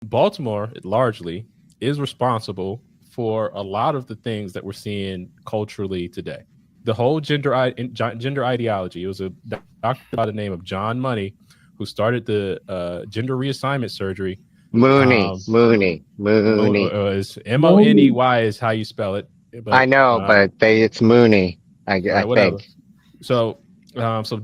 Baltimore largely is responsible for a lot of the things that we're seeing culturally today. The whole gender ideology. It was a doctor by the name of John Money who started the gender reassignment surgery. Mooney. Is Money is how you spell it. But, I know, but it's Mooney. I whatever. think. So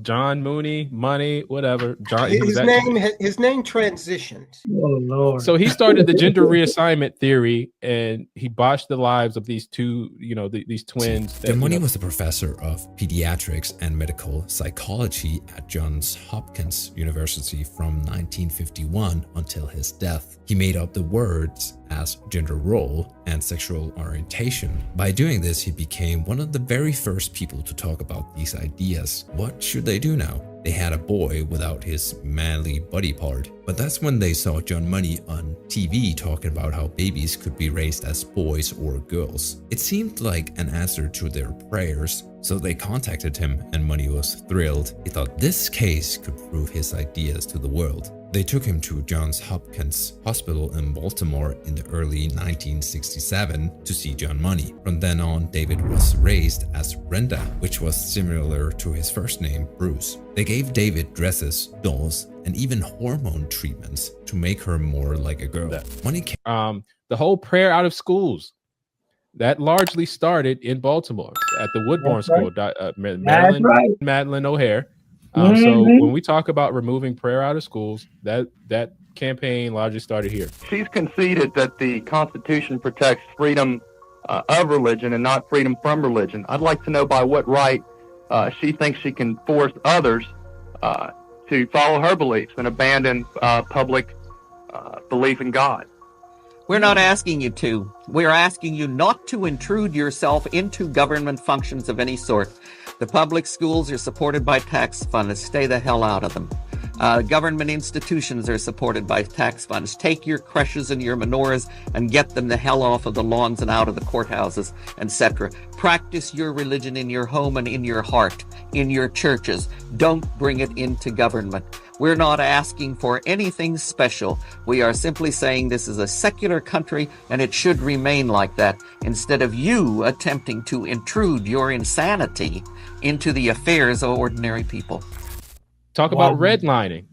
John Mooney, Money, whatever. John. His name transitioned. Oh Lord! So he started the gender reassignment theory, and he botched the lives of these two, these twins. John Money was a professor of pediatrics and medical psychology at Johns Hopkins University from 1951 until his death. He made up the words as gender role and sexual orientation. By doing this, he became one of the very first people to talk about these ideas. What should they do now? They had a boy without his manly body part. But that's when they saw John Money on TV talking about how babies could be raised as boys or girls. It seemed like an answer to their prayers, so they contacted him and Money was thrilled. He thought this case could prove his ideas to the world. They took him to Johns Hopkins Hospital in Baltimore in the early 1967 to see John Money. From then on, David was raised as Brenda, which was similar to his first name, Bruce. They gave David dresses, dolls, and even hormone treatments to make her more like a girl. Money came. The whole prayer out of schools, that largely started in Baltimore at the Woodbourne School, Madeline O'Hare. So when we talk about removing prayer out of schools, that campaign largely started here. She's conceded that the Constitution protects freedom of religion and not freedom from religion. I'd like to know by what right she thinks she can force others to follow her beliefs and abandon public belief in God. We're not asking you to. We're asking you not to intrude yourself into government functions of any sort. The public schools are supported by tax funds. Stay the hell out of them. Government institutions are supported by tax funds. Take your creches and your menorahs and get them the hell off of the lawns and out of the courthouses, etc. Practice your religion in your home and in your heart, in your churches. Don't bring it into government. We're not asking for anything special. We are simply saying this is a secular country and it should remain like that, instead of you attempting to intrude your insanity into the affairs of ordinary people. Talk about redlining.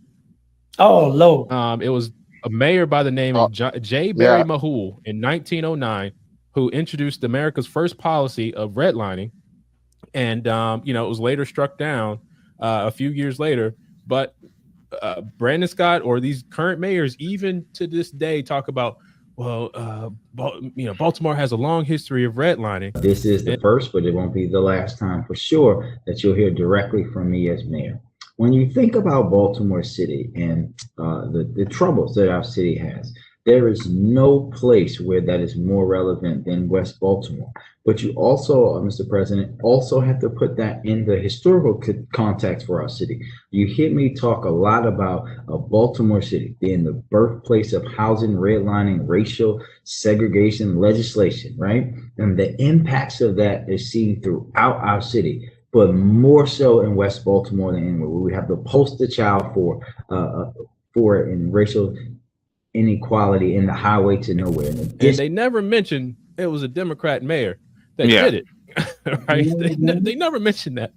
Oh, Lord. It was a mayor by the name of J. Barry Mahul in 1909 who introduced America's first policy of redlining. And, it was later struck down a few years later. But Brandon Scott or these current mayors, even to this day, talk about, Baltimore has a long history of redlining. This is the first, but it won't be the last time for sure that you'll hear directly from me as mayor. When you think about Baltimore City and the troubles that our city has, there is no place where that is more relevant than West Baltimore. But you also, Mr. President, also have to put that in the historical context for our city. You hear me talk a lot about Baltimore City being the birthplace of housing, redlining, racial segregation legislation, right? And the impacts of that is seen throughout our city, but more so in West Baltimore than anywhere. We have the poster child for in racial inequality in the highway to nowhere. And they never mentioned it was a Democrat mayor that did it. Right? They never mentioned that.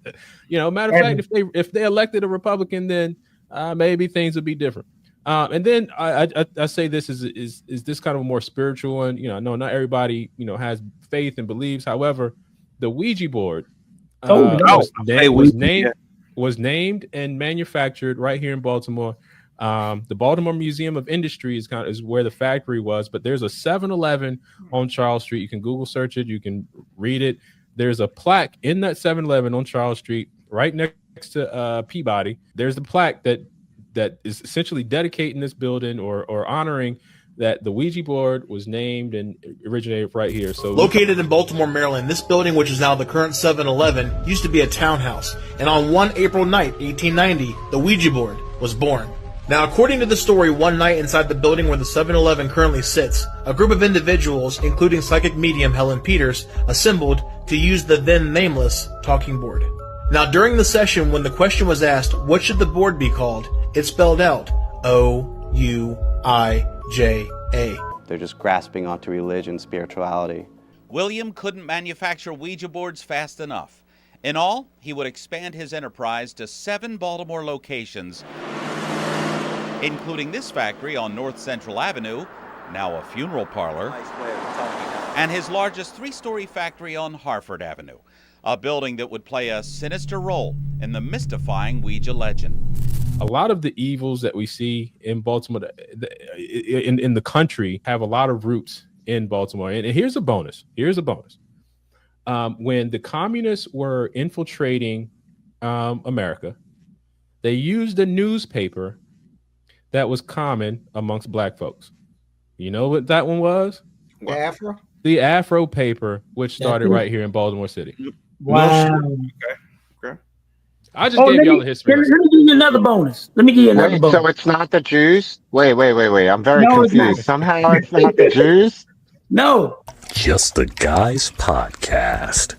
Matter of fact, if they elected a Republican, then maybe things would be different. And then I say this is this kind of a more spiritual one. I know not everybody has faith and believes. However, the Ouija board was named and manufactured right here in Baltimore. The Baltimore Museum of Industry is where the factory was, but there's a 7-Eleven on Charles Street. You can Google search it. You can read it. There's a plaque in that 7-Eleven on Charles Street right next to Peabody. There's a plaque that is essentially dedicating this building or honoring that the Ouija board was named and originated right here. So located in Baltimore, Maryland, this building, which is now the current 7-Eleven, used to be a townhouse. And on one April night, 1890, the Ouija board was born. Now, according to the story, one night inside the building where the 7-Eleven currently sits, a group of individuals, including psychic medium Helen Peters, assembled to use the then nameless talking board. Now, during the session, when the question was asked, what should the board be called, it spelled out O-U-I-J A. They're just grasping onto religion, spirituality. William couldn't manufacture Ouija boards fast enough. In all, he would expand his enterprise to 7 Baltimore locations, including this factory on North Central Avenue, now a funeral parlor, and his largest 3-story factory on Harford Avenue, a building that would play a sinister role in the mystifying Ouija legend. A lot of the evils that we see in Baltimore, in the country, have a lot of roots in Baltimore. And here's a bonus. When the communists were infiltrating America, they used a newspaper that was common amongst black folks. You know what that one was? The Afro? The Afro paper, which started right here in Baltimore City. Wow. Okay. I just gave y'all a history. Let me give you another bonus. So it's not the Jews? Wait. I'm very confused. Somehow it's not the Jews? No. Just the Guys Podcast.